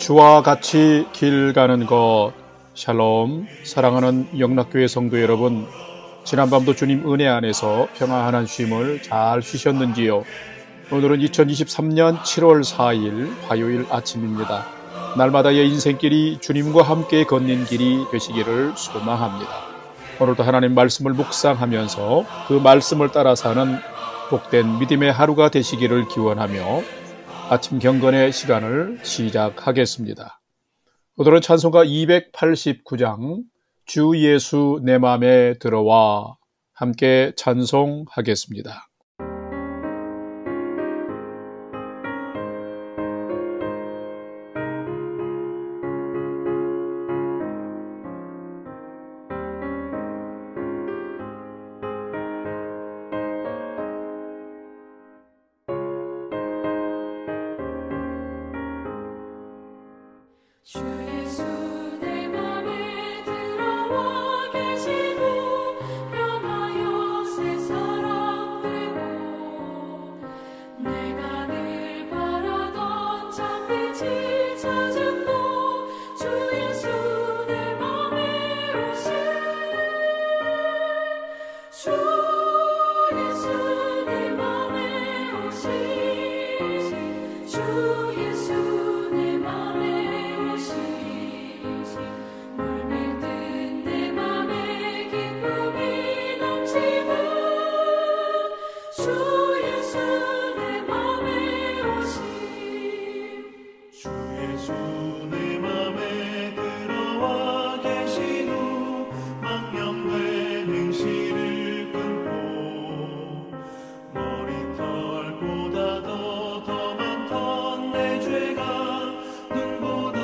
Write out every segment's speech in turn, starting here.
주와 같이 길 가는 것. 샬롬. 사랑하는 영락교회 성도 여러분, 지난밤도 주님 은혜 안에서 평안한 쉼을 잘 쉬셨는지요? 오늘은 2023년 7월 4일 화요일 아침입니다. 날마다의 인생길이 주님과 함께 걷는 길이 되시기를 소망합니다. 오늘도 하나님 말씀을 묵상하면서 그 말씀을 따라 사는 복된 믿음의 하루가 되시기를 기원하며 아침 경건의 시간을 시작하겠습니다. 오늘은 찬송가 289장 주 예수 내 맘에 들어와 함께 찬송하겠습니다. 주 예수 내 맘에 들어와 계시고 변하여 새 사람 되고 내가 늘 바라던 참빛이 찾음도 주 예수 내 맘에 오시 주 예수 내 맘에 오시 주 예수 내 맘에 물밀듯 내 맘에 기쁨이 넘치고 주 예수 내 맘에 오시 주 예수 내 맘에 들어와 계신 후 망령되는 시를 끊고 머리털보다 더 많던 내 죄가 눈보다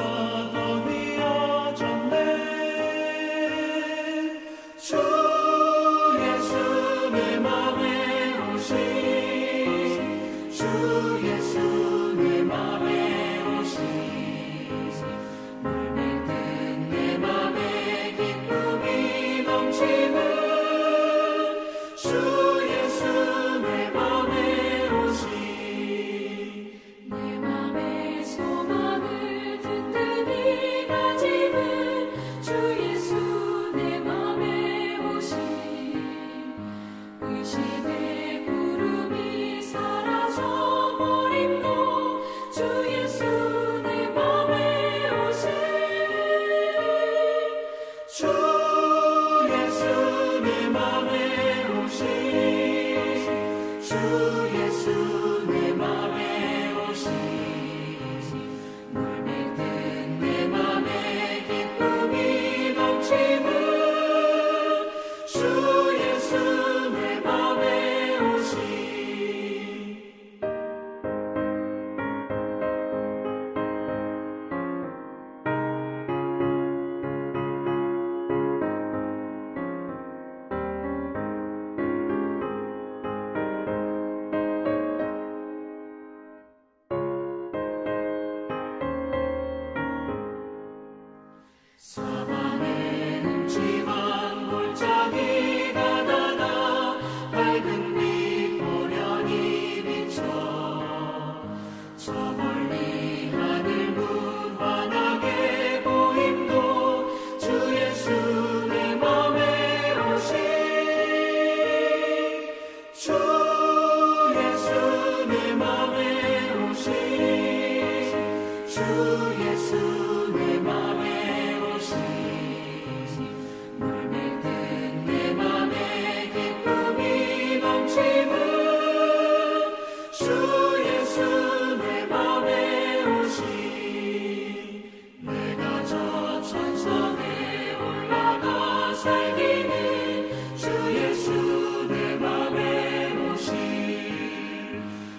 주 예수 내 맘에 오시 주 예수 내 맘에 오시 물밀듯 내 맘에 기쁨이 넘치는 주 예수 내 맘에 오시 내 맘의 소망을 든든히 가지는 주 예수 내 맘에 오시 의심의 구름이 사라져 버림도 주 예수 내 맘에 오시 주 예수 내 맘에 오시 주 예수 내 맘에 오시 물밀듯 내 맘에 기쁨이 넘치는 주 예수 내 맘에 오시 사방에 음침한 골짜기 가다가 밝은 빛 고련히 비춰 저 멀리 하늘 무한하게 보임도 주 예수 내 맘에 오시 주 예수 내 맘에 오시 주 예수 내 맘에 오시 물밀듯 내 맘에 기쁨이 넘치는 주 예수 내 맘에 오시 내가 저 천성에 올라가 살기는 주 예수 내 맘에 오시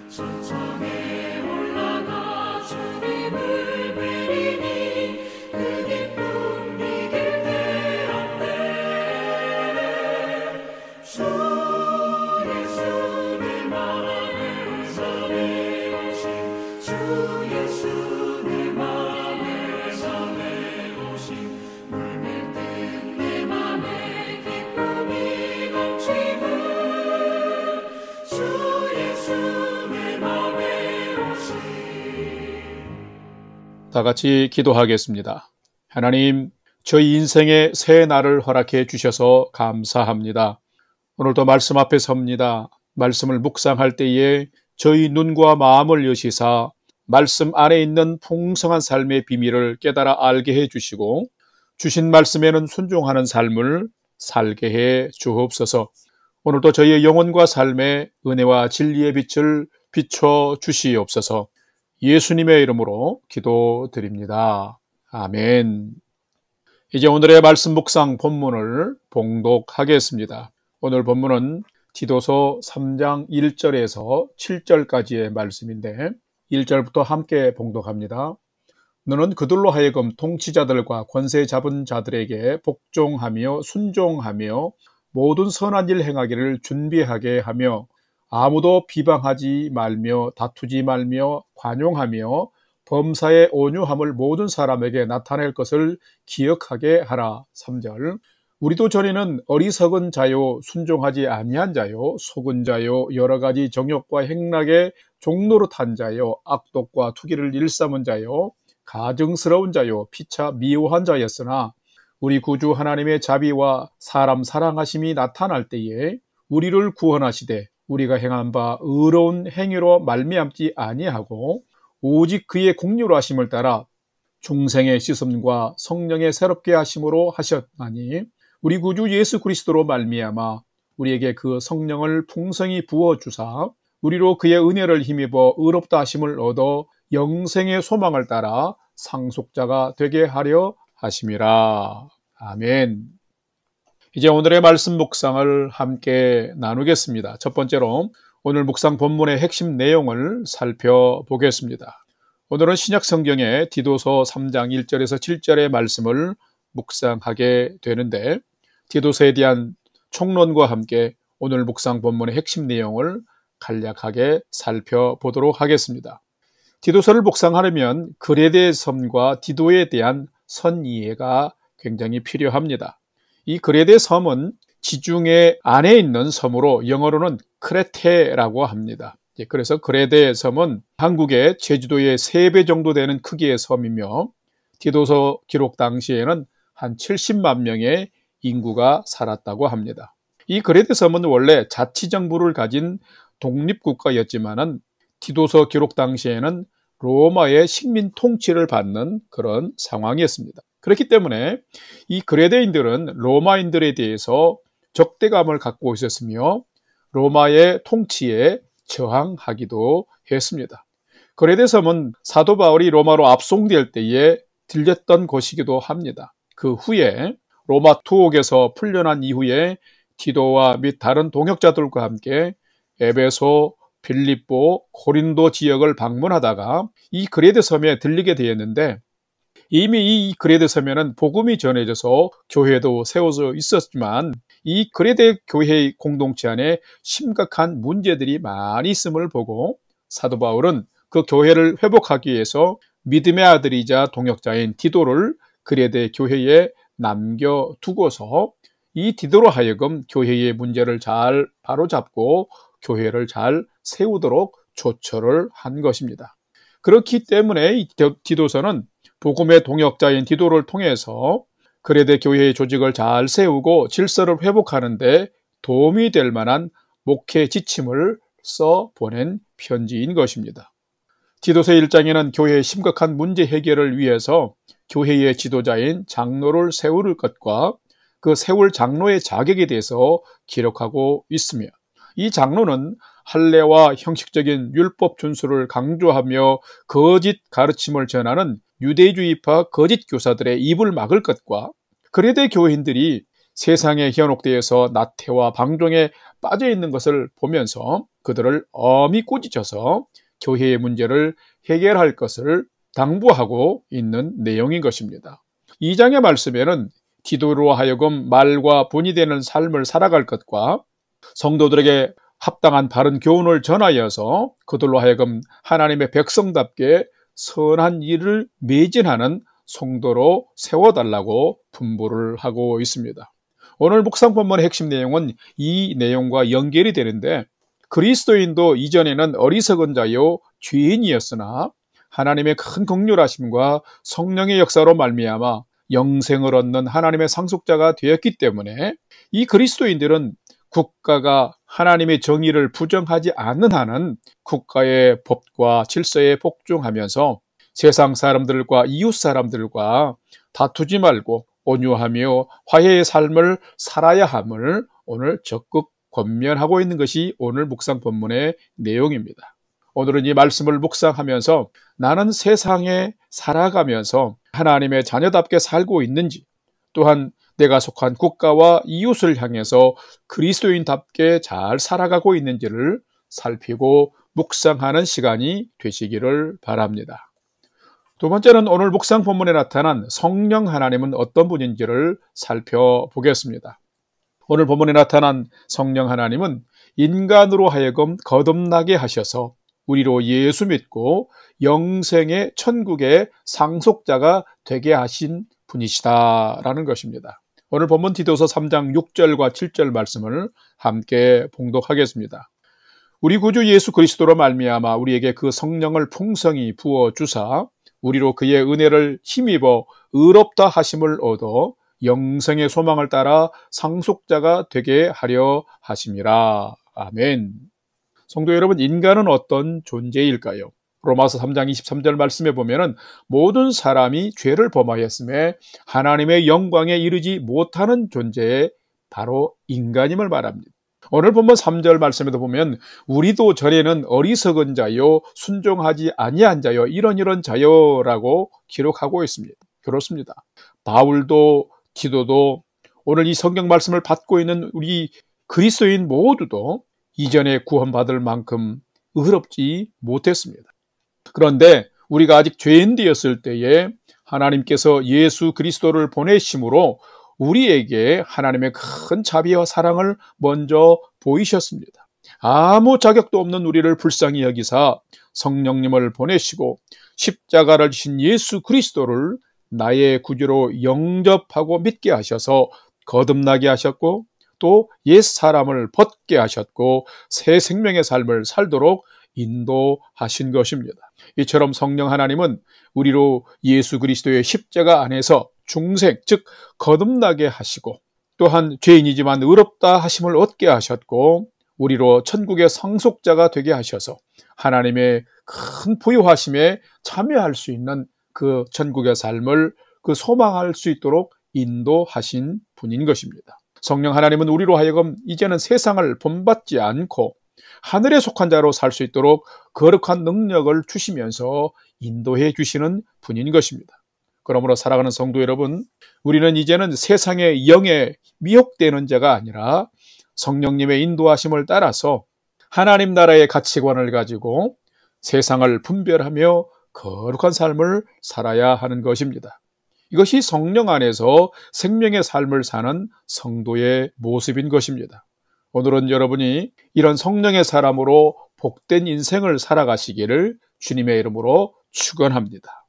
천성에 올라가 주님을 다 같이 기도하겠습니다. 하나님, 저희 인생의 새 날을 허락해 주셔서 감사합니다. 오늘도 말씀 앞에 섭니다. 말씀을 묵상할 때에 저희 눈과 마음을 여시사 말씀 안에 있는 풍성한 삶의 비밀을 깨달아 알게 해 주시고 주신 말씀에는 순종하는 삶을 살게 해 주옵소서. 오늘도 저희의 영혼과 삶에 은혜와 진리의 빛을 비춰 주시옵소서. 예수님의 이름으로 기도드립니다. 아멘. 이제 오늘의 말씀 묵상 본문을 봉독하겠습니다. 오늘 본문은 디도서 3장 1절에서 7절까지의 말씀인데 1절부터 함께 봉독합니다. 너는 그들로 하여금 통치자들과 권세 잡은 자들에게 복종하며 순종하며 모든 선한 일 행하기를 준비하게 하며 아무도 비방하지 말며 다투지 말며 관용하며 범사의 온유함을 모든 사람에게 나타낼 것을 기억하게 하라. 3절. 우리도 전에는 어리석은 자요 순종하지 아니한 자요 속은 자요 여러 가지 정욕과 행락에 종노릇한 자요 악독과 투기를 일삼은 자요 가증스러운 자요 피차 미워한 자였으나 우리 구주 하나님의 자비와 사람 사랑하심이 나타날 때에 우리를 구원하시되 우리가 행한 바 의로운 행위로 말미암지 아니하고 오직 그의 공률하심을 따라 중생의 씻음과 성령의 새롭게 하심으로 하셨나니 우리 구주 예수 그리스도로 말미암아 우리에게 그 성령을 풍성히 부어주사 우리로 그의 은혜를 힘입어 의롭다 하심을 얻어 영생의 소망을 따라 상속자가 되게 하려 하심이라. 아멘. 이제 오늘의 말씀 묵상을 함께 나누겠습니다. 첫 번째로 오늘 묵상 본문의 핵심 내용을 살펴보겠습니다. 오늘은 신약 성경의 디도서 3장 1절에서 7절의 말씀을 묵상하게 되는데 디도서에 대한 총론과 함께 오늘 묵상 본문의 핵심 내용을 간략하게 살펴보도록 하겠습니다. 디도서를 묵상하려면 그레데 섬과 디도에 대한 선 이해가 굉장히 필요합니다. 이 그레데 섬은 지중해 안에 있는 섬으로 영어로는 크레테라고 합니다. 그래서 그레데 섬은 한국의 제주도의 3배 정도 되는 크기의 섬이며 디도서 기록 당시에는 한 70만 명의 인구가 살았다고 합니다. 이 그레데 섬은 원래 자치정부를 가진 독립국가였지만은 디도서 기록 당시에는 로마의 식민 통치를 받는 그런 상황이었습니다. 그렇기 때문에 이 그레데인들은 로마인들에 대해서 적대감을 갖고 있었으며 로마의 통치에 저항하기도 했습니다. 그레데 섬은 사도 바울이 로마로 압송될 때에 들렸던 곳이기도 합니다. 그 후에 로마 투옥에서 풀려난 이후에 디도와 및 다른 동역자들과 함께 에베소, 빌립보, 고린도 지역을 방문하다가 이 그레데 섬에 들리게 되었는데 이미 이 그레데 섬에는 복음이 전해져서 교회도 세워져 있었지만 이 그레데 교회의 공동체 안에 심각한 문제들이 많이 있음을 보고 사도 바울은 그 교회를 회복하기 위해서 믿음의 아들이자 동역자인 디도를 그레데 교회에 남겨두고서 이 디도로 하여금 교회의 문제를 잘 바로잡고 교회를 잘 세우도록 조처를 한 것입니다. 그렇기 때문에 이 디도서는 복음의 동역자인 디도를 통해서 그레데 교회의 조직을 잘 세우고 질서를 회복하는 데 도움이 될 만한 목회 지침을 써 보낸 편지인 것입니다. 디도서 1장에는 교회의 심각한 문제 해결을 위해서 교회의 지도자인 장로를 세울 것과 그 세울 장로의 자격에 대해서 기록하고 있으며 이 장로는 할례와 형식적인 율법 준수를 강조하며 거짓 가르침을 전하는 유대주의파 거짓 교사들의 입을 막을 것과 그레데 교인들이 세상에 현혹되어서 나태와 방종에 빠져 있는 것을 보면서 그들을 엄히 꾸짖어서 교회의 문제를 해결할 것을 당부하고 있는 내용인 것입니다. 2장의 말씀에는 디도로 하여금 말과 본이 되는 삶을 살아갈 것과 성도들에게 합당한 바른 교훈을 전하여서 그들로 하여금 하나님의 백성답게 선한 일을 매진하는 성도로 세워달라고 분부를 하고 있습니다. 오늘 묵상 본문의 핵심 내용은 이 내용과 연결이 되는데 그리스도인도 이전에는 어리석은 자요 죄인이었으나 하나님의 큰 긍휼하심과 성령의 역사로 말미암아 영생을 얻는 하나님의 상속자가 되었기 때문에 이 그리스도인들은 국가가 하나님의 정의를 부정하지 않는 한은 국가의 법과 질서에 복종하면서 세상 사람들과 이웃 사람들과 다투지 말고 온유하며 화해의 삶을 살아야 함을 오늘 적극 권면하고 있는 것이 오늘 묵상 본문의 내용입니다. 오늘은 이 말씀을 묵상하면서 나는 세상에 살아가면서 하나님의 자녀답게 살고 있는지, 또한 내가 속한 국가와 이웃을 향해서 그리스도인답게 잘 살아가고 있는지를 살피고 묵상하는 시간이 되시기를 바랍니다. 두 번째는 오늘 묵상 본문에 나타난 성령 하나님은 어떤 분인지를 살펴보겠습니다. 오늘 본문에 나타난 성령 하나님은 인간으로 하여금 거듭나게 하셔서 우리로 예수 믿고 영생의 천국의 상속자가 되게 하신 분이시다라는 것입니다. 오늘 본문 디도서 3장 6절과 7절 말씀을 함께 봉독하겠습니다. 우리 구주 예수 그리스도로 말미암아 우리에게 그 성령을 풍성히 부어 주사 우리로 그의 은혜를 힘입어 의롭다 하심을 얻어 영생의 소망을 따라 상속자가 되게 하려 하심이라. 아멘. 성도 여러분, 인간은 어떤 존재일까요? 로마서 3장 23절 말씀에 보면은 모든 사람이 죄를 범하였음에 하나님의 영광에 이르지 못하는 존재에 바로 인간임을 말합니다. 오늘 본문 3절 말씀에도 보면 우리도 전에는 어리석은 자요 순종하지 아니한 자요 이런 자요라고 기록하고 있습니다. 그렇습니다. 바울도 디도도 오늘 이 성경 말씀을 받고 있는 우리 그리스도인 모두도 이전에 구원받을 만큼 의롭지 못했습니다. 그런데 우리가 아직 죄인 되었을 때에 하나님께서 예수 그리스도를 보내심으로 우리에게 하나님의 큰 자비와 사랑을 먼저 보이셨습니다. 아무 자격도 없는 우리를 불쌍히 여기사 성령님을 보내시고 십자가를 지신 예수 그리스도를 나의 구주로 영접하고 믿게 하셔서 거듭나게 하셨고 또 옛 사람을 벗게 하셨고 새 생명의 삶을 살도록 인도하신 것입니다. 이처럼 성령 하나님은 우리로 예수 그리스도의 십자가 안에서 중생, 즉 거듭나게 하시고 또한 죄인이지만 의롭다 하심을 얻게 하셨고 우리로 천국의 상속자가 되게 하셔서 하나님의 큰 부유하심에 참여할 수 있는 그 천국의 삶을 그 소망할 수 있도록 인도하신 분인 것입니다. 성령 하나님은 우리로 하여금 이제는 세상을 본받지 않고 하늘에 속한 자로 살 수 있도록 거룩한 능력을 주시면서 인도해 주시는 분인 것입니다. 그러므로 사랑하는 성도 여러분, 우리는 이제는 세상의 영에 미혹되는 자가 아니라 성령님의 인도하심을 따라서 하나님 나라의 가치관을 가지고 세상을 분별하며 거룩한 삶을 살아야 하는 것입니다. 이것이 성령 안에서 생명의 삶을 사는 성도의 모습인 것입니다. 오늘은 여러분이 이런 성령의 사람으로 복된 인생을 살아가시기를 주님의 이름으로 축원합니다.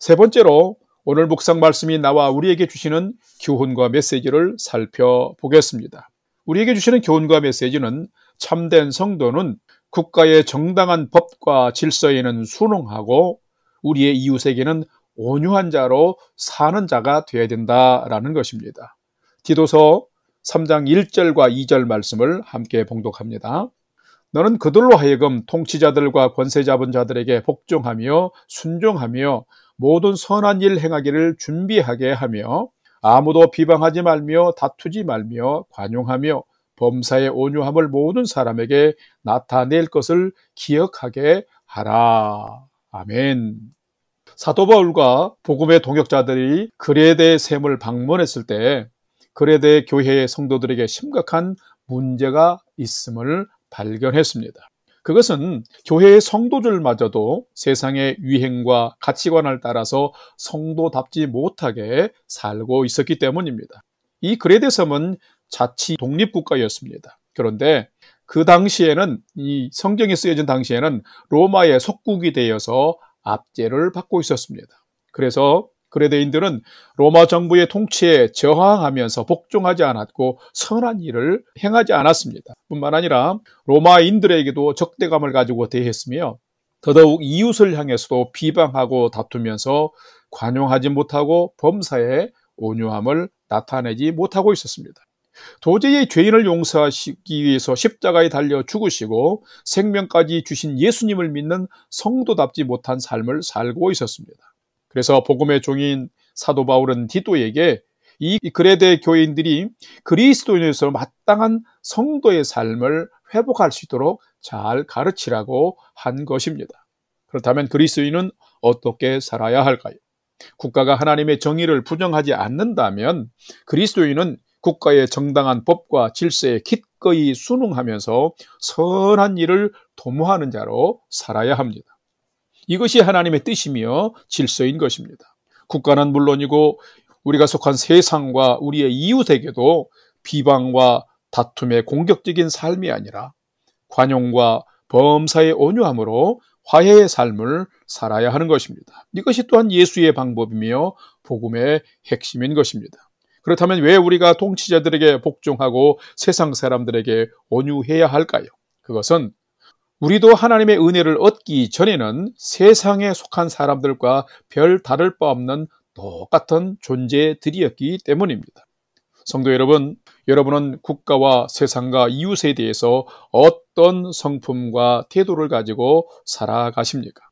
세 번째로 오늘 묵상 말씀이 나와 우리에게 주시는 교훈과 메시지를 살펴보겠습니다. 우리에게 주시는 교훈과 메시지는 참된 성도는 국가의 정당한 법과 질서에는 순응하고 우리의 이웃에게는 온유한 자로 사는 자가 되어야 된다라는 것입니다. 디도서 3장 1절과 2절 말씀을 함께 봉독합니다. 너는 그들로 하여금 통치자들과 권세 잡은 자들에게 복종하며 순종하며 모든 선한 일 행하기를 준비하게 하며 아무도 비방하지 말며 다투지 말며 관용하며 범사의 온유함을 모든 사람에게 나타낼 것을 기억하게 하라. 아멘. 사도 바울과 복음의 동역자들이 그레데 샘을 방문했을 때 그레데 교회의 성도들에게 심각한 문제가 있음을 발견했습니다. 그것은 교회의 성도들마저도 세상의 유행과 가치관을 따라서 성도답지 못하게 살고 있었기 때문입니다. 이 그레데 섬은 자치 독립국가였습니다. 그런데 그 당시에는 이 성경이 쓰여진 당시에는 로마의 속국이 되어서 압제를 받고 있었습니다. 그래서 그레데인들은 로마 정부의 통치에 저항하면서 복종하지 않았고 선한 일을 행하지 않았습니다. 뿐만 아니라 로마인들에게도 적대감을 가지고 대했으며 더더욱 이웃을 향해서도 비방하고 다투면서 관용하지 못하고 범사에 온유함을 나타내지 못하고 있었습니다. 도저히 죄인을 용서하시기 위해서 십자가에 달려 죽으시고 생명까지 주신 예수님을 믿는 성도답지 못한 삶을 살고 있었습니다. 그래서 복음의 종인 사도 바울은 디도에게 이 그레데 교인들이 그리스도인에서 마땅한 성도의 삶을 회복할 수 있도록 잘 가르치라고 한 것입니다. 그렇다면 그리스도인은 어떻게 살아야 할까요? 국가가 하나님의 정의를 부정하지 않는다면 그리스도인은 국가의 정당한 법과 질서에 기꺼이 순응하면서 선한 일을 도모하는 자로 살아야 합니다. 이것이 하나님의 뜻이며 질서인 것입니다. 국가는 물론이고 우리가 속한 세상과 우리의 이웃에게도 비방과 다툼의 공격적인 삶이 아니라 관용과 범사의 온유함으로 화해의 삶을 살아야 하는 것입니다. 이것이 또한 예수의 방법이며 복음의 핵심인 것입니다. 그렇다면 왜 우리가 통치자들에게 복종하고 세상 사람들에게 온유해야 할까요? 그것은 우리도 하나님의 은혜를 얻기 전에는 세상에 속한 사람들과 별 다를 바 없는 똑같은 존재들이었기 때문입니다. 성도 여러분, 여러분은 국가와 세상과 이웃에 대해서 어떤 성품과 태도를 가지고 살아가십니까?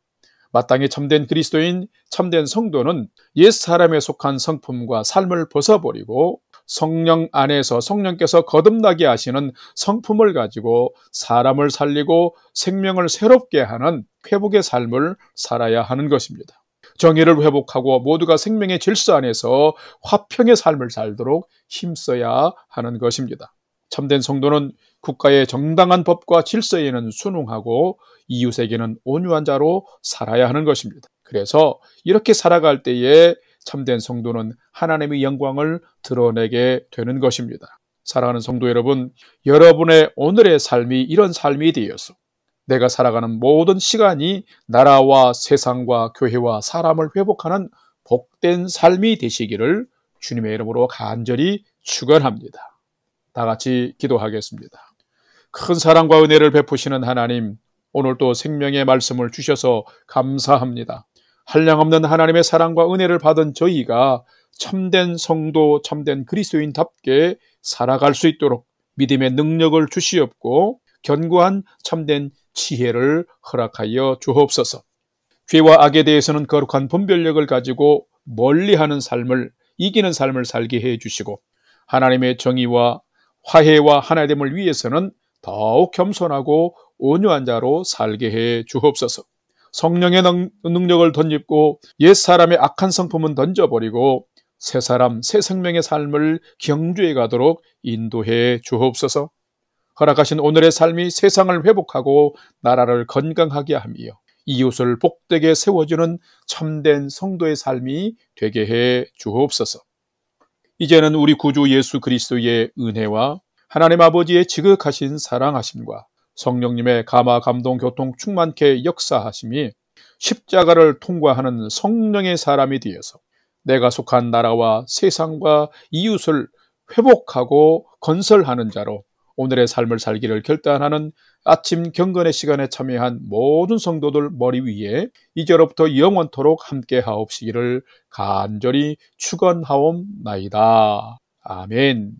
마땅히 참된 그리스도인, 참된 성도는 옛사람에 속한 성품과 삶을 벗어버리고 성령 안에서 성령께서 거듭나게 하시는 성품을 가지고 사람을 살리고 생명을 새롭게 하는 회복의 삶을 살아야 하는 것입니다. 정의를 회복하고 모두가 생명의 질서 안에서 화평의 삶을 살도록 힘써야 하는 것입니다. 참된 성도는 국가의 정당한 법과 질서에는 순응하고 이웃에게는 온유한 자로 살아야 하는 것입니다. 그래서 이렇게 살아갈 때에 참된 성도는 하나님의 영광을 드러내게 되는 것입니다. 사랑하는 성도 여러분, 여러분의 오늘의 삶이 이런 삶이 되어서 내가 살아가는 모든 시간이 나라와 세상과 교회와 사람을 회복하는 복된 삶이 되시기를 주님의 이름으로 간절히 축원합니다. 다 같이 기도하겠습니다. 큰 사랑과 은혜를 베푸시는 하나님, 오늘도 생명의 말씀을 주셔서 감사합니다. 한량없는 하나님의 사랑과 은혜를 받은 저희가 참된 성도, 참된 그리스도인답게 살아갈 수 있도록 믿음의 능력을 주시옵고 견고한 참된 지혜를 허락하여 주옵소서. 죄와 악에 대해서는 거룩한 분별력을 가지고 멀리하는 삶을, 이기는 삶을 살게 해주시고 하나님의 정의와 화해와 하나됨을 위해서는 더욱 겸손하고 온유한 자로 살게 해 주옵소서. 성령의 능력을 덧입고 옛사람의 악한 성품은 던져버리고 새사람, 새 생명의 삶을 경주해 가도록 인도해 주옵소서. 허락하신 오늘의 삶이 세상을 회복하고 나라를 건강하게 하며 이웃을 복되게 세워주는 참된 성도의 삶이 되게 해 주옵소서. 이제는 우리 구주 예수 그리스도의 은혜와 하나님 아버지의 지극하신 사랑하심과 성령님의 감화 감동 교통 충만케 역사하심이 십자가를 통과하는 성령의 사람이 되어서 내가 속한 나라와 세상과 이웃을 회복하고 건설하는 자로 오늘의 삶을 살기를 결단하는 아침 경건의 시간에 참여한 모든 성도들 머리 위에 이제로부터 영원토록 함께 하옵시기를 간절히 축원하옵나이다. 아멘.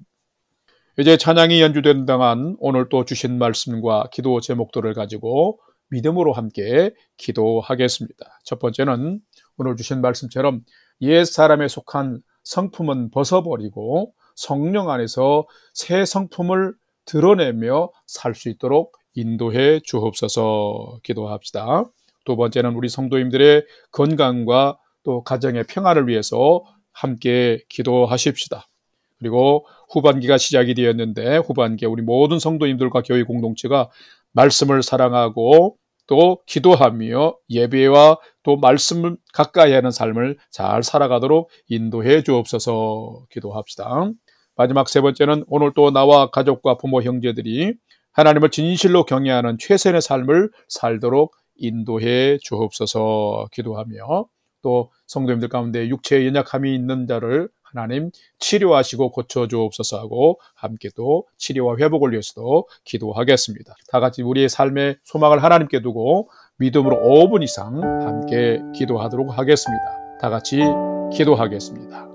이제 찬양이 연주되는 동안 오늘 또 주신 말씀과 기도 제목들을 가지고 믿음으로 함께 기도하겠습니다. 첫 번째는 오늘 주신 말씀처럼 옛 사람에 속한 성품은 벗어버리고 성령 안에서 새 성품을 드러내며 살 수 있도록 인도해 주옵소서. 기도합시다. 두 번째는 우리 성도님들의 건강과 또 가정의 평화를 위해서 함께 기도하십시다. 그리고 후반기가 시작이 되었는데 후반기에 우리 모든 성도님들과 교회 공동체가 말씀을 사랑하고 또 기도하며 예배와 또 말씀을 가까이 하는 삶을 잘 살아가도록 인도해 주옵소서. 기도합시다. 마지막 세 번째는 오늘 또 나와 가족과 부모 형제들이 하나님을 진실로 경외하는 최선의 삶을 살도록 인도해 주옵소서. 기도하며 또 성도님들 가운데 육체의 연약함이 있는 자를 하나님 치료하시고 고쳐주옵소서 하고 함께 또 치료와 회복을 위해서도 기도하겠습니다. 다 같이 우리의 삶의 소망을 하나님께 두고 믿음으로 5분 이상 함께 기도하도록 하겠습니다. 다 같이 기도하겠습니다.